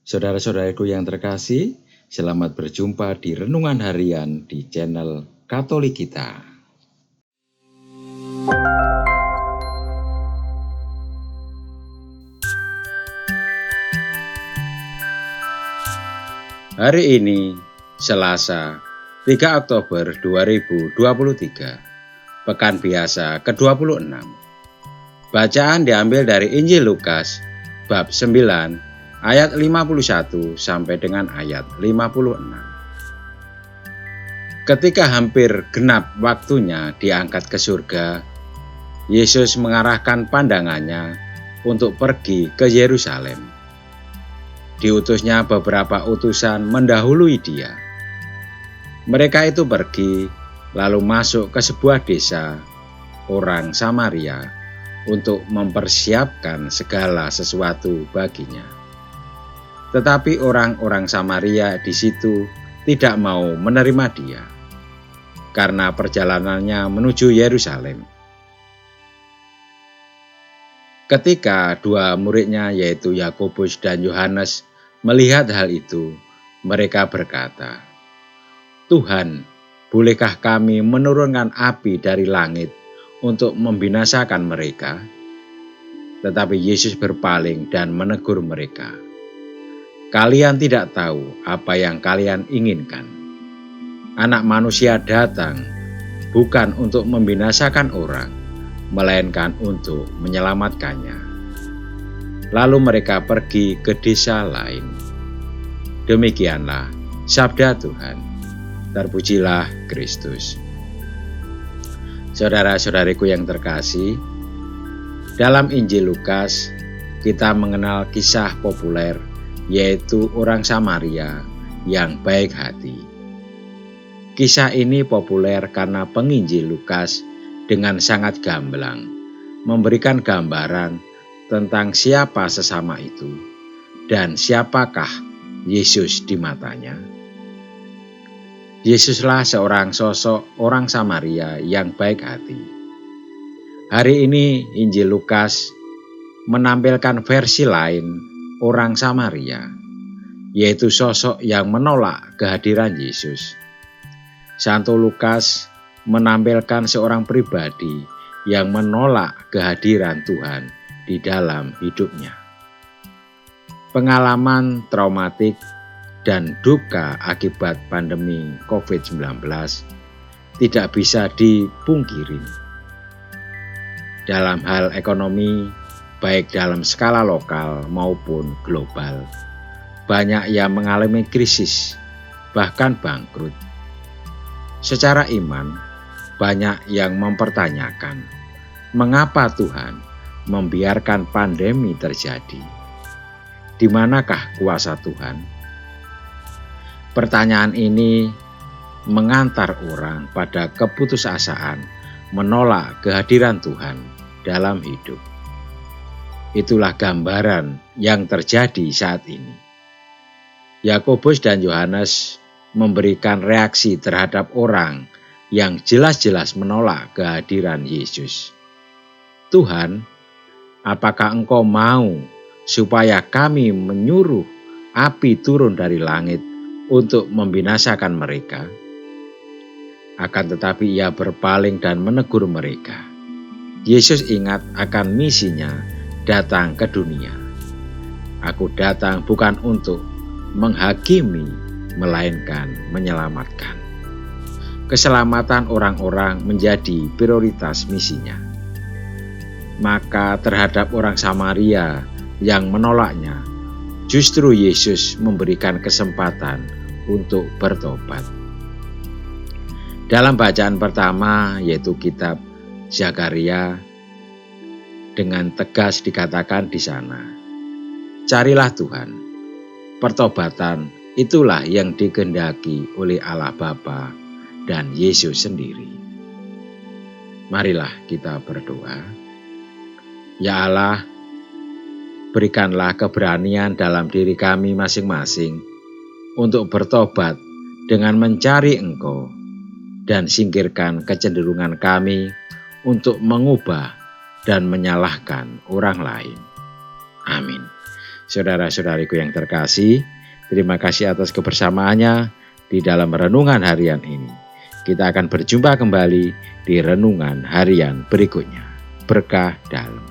Saudara-saudaraku yang terkasih, selamat berjumpa di Renungan Harian di channel Katolik kita. Hari ini, Selasa, 3 Oktober 2023, Pekan Biasa ke-26. Bacaan diambil dari Injil Lukas, bab 9, ayat 51 sampai dengan ayat 56. Ketika hampir genap waktunya diangkat ke surga, Yesus mengarahkan pandangannya untuk pergi ke Yerusalem. Diutusnya beberapa utusan mendahului dia. Mereka itu pergi lalu masuk ke sebuah desa orang Samaria untuk mempersiapkan segala sesuatu baginya. Tetapi orang-orang Samaria di situ tidak mau menerima dia, karena perjalanannya menuju Yerusalem. Ketika dua muridnya yaitu Yakobus dan Yohanes melihat hal itu, mereka berkata, "Tuhan, bolehkah kami menurunkan api dari langit untuk membinasakan mereka?" Tetapi Yesus berpaling dan menegur mereka, "Kalian tidak tahu apa yang kalian inginkan. Anak Manusia datang bukan untuk membinasakan orang, melainkan untuk menyelamatkannya." Lalu mereka pergi ke desa lain. Demikianlah sabda Tuhan. Terpujilah Kristus. Saudara-saudariku yang terkasih, dalam Injil Lukas kita mengenal kisah populer yaitu orang Samaria yang baik hati. Kisah ini populer karena penginjil Lukas dengan sangat gamblang memberikan gambaran tentang siapa sesama itu dan siapakah Yesus di matanya. Yesuslah seorang sosok orang Samaria yang baik hati. Hari ini Injil Lukas menampilkan versi lain orang Samaria, yaitu sosok yang menolak kehadiran Yesus. Santo Lukas menampilkan seorang pribadi yang menolak kehadiran Tuhan di dalam hidupnya. Pengalaman traumatik dan duka akibat pandemi COVID-19 tidak bisa dipungkiri. Dalam hal ekonomi, baik dalam skala lokal maupun global, banyak yang mengalami krisis, bahkan bangkrut. Secara iman, banyak yang mempertanyakan, mengapa Tuhan membiarkan pandemi terjadi? Di manakah kuasa Tuhan? Pertanyaan ini mengantar orang pada keputusasaan menolak kehadiran Tuhan dalam hidup. Itulah gambaran yang terjadi saat ini. Yakobus dan Yohanes memberikan reaksi terhadap orang yang jelas-jelas menolak kehadiran Yesus. "Tuhan, apakah Engkau mau supaya kami menyuruh api turun dari langit untuk membinasakan mereka?" Akan tetapi ia berpaling dan menegur mereka. Yesus ingat akan misinya datang ke dunia. "Aku datang bukan untuk menghakimi, melainkan menyelamatkan." Keselamatan orang-orang menjadi prioritas misinya. Maka terhadap orang Samaria yang menolaknya, justru Yesus memberikan kesempatan untuk bertobat. Dalam bacaan pertama yaitu kitab Zakaria, dengan tegas dikatakan di sana, "Carilah Tuhan." Pertobatan itulah yang dikehendaki oleh Allah Bapa dan Yesus sendiri. Marilah kita berdoa. Ya Allah, berikanlah keberanian dalam diri kami masing-masing untuk bertobat dengan mencari Engkau dan singkirkan kecenderungan kami untuk mengubah dan menyalahkan orang lain. Amin. Saudara-saudariku yang terkasih, terima kasih atas kebersamaannya di dalam renungan harian ini. Kita akan berjumpa kembali di renungan harian berikutnya. Berkah dalam.